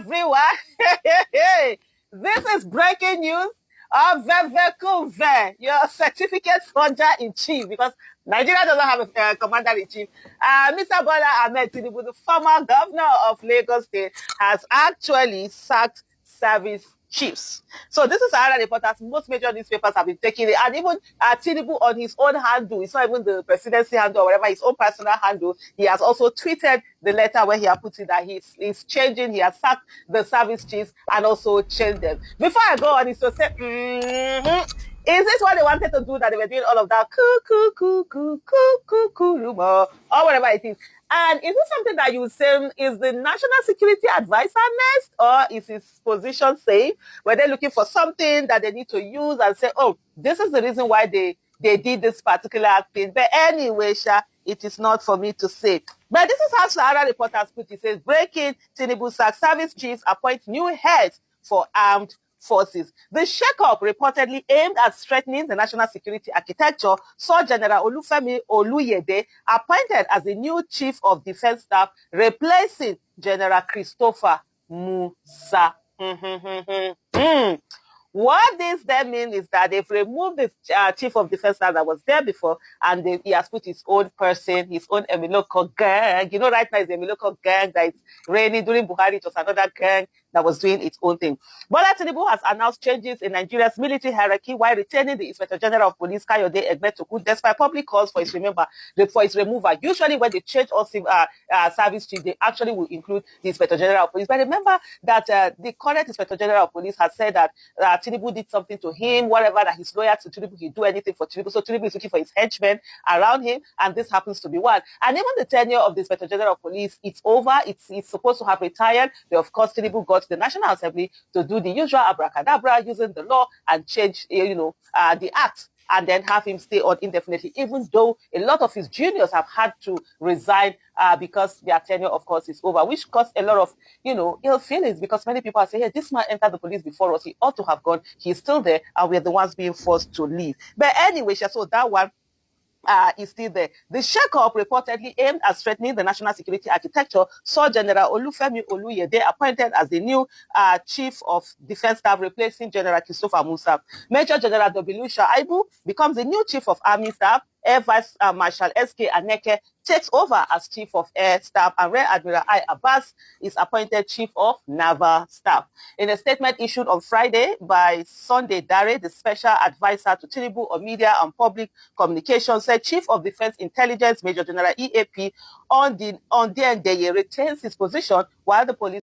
everyone. This is breaking news of Vevekuve, your certificate soldier in chief, because Nigeria doesn't have a commander in chief. Mr. Bola Ahmed Tinubu, the former governor of Lagos State, has actually sacked service chiefs. So this is another reporters. Most major newspapers have been taking it, and even Tinubu on his own handle, it's not even the presidency handle or whatever, his own personal handle, he has also tweeted the letter where he has put it that he's changing, he has sacked the service chiefs and also changed them. Before I go on, it's to say, is this what they wanted to do, that they were doing all of that rumor or whatever it is? And is this something that you would say is the national security advisor next, or is his position safe? Were they looking for something that they need to use and say, oh, this is the reason why they did this particular thing? But anyway, Sha, it is not for me to say. But this is how Sahara reporters put it. It says, breaking, Tinubu sack service chiefs appoint new heads for armed forces. The shakeup, reportedly aimed at strengthening the national security architecture, saw General Olufemi Oluyede appointed as the new chief of defense staff, replacing General Christopher Musa. What this then means is that they've removed the chief of defense staff that was there before, and he has put his own person, his own Emiloko gang. You know, right now it's Emiloko gang that is reigning. During Buhari, it was another gang that was doing its own thing. Bola Tinubu has announced changes in Nigeria's military hierarchy while retaining the Inspector General of Police, Kayode Egbetoku, despite public calls for his removal. Usually when they change all service chiefs, they actually will include the Inspector General of Police. But remember that the current Inspector General of Police has said that Tinubu did something to him, whatever, that he's loyal to Tinubu, he'll do anything for Tinubu. So Tinubu is looking for his henchmen around him, and this happens to be one. And even the tenure of the Inspector General of Police, it's over. It's supposed to have retired. But of course, Tinubu got the National Assembly to do the usual abracadabra using the law and change, the act, and then have him stay on indefinitely, even though a lot of his juniors have had to resign because their tenure, of course, is over, which caused a lot of, ill feelings, because many people are saying, hey, this man entered the police before us, he ought to have gone, he's still there, and we're the ones being forced to leave. But anyway, so that one is still there. The shakeup, reportedly aimed at strengthening the national security architecture, saw General Olufemi Oluyede appointed as the new chief of defense staff, replacing General Christopher Musa. Major General W. Shaibu becomes the new chief of army staff. Air Vice Marshal S.K. Aneke takes over as Chief of Air Staff, and Rear Admiral I. Abbas is appointed Chief of Naval Staff. In a statement issued on Friday by Sunday Dare, the special advisor to Tinubu on media and public communications, said Chief of Defense Intelligence Major General EAP on Ndeye retains his position, while the police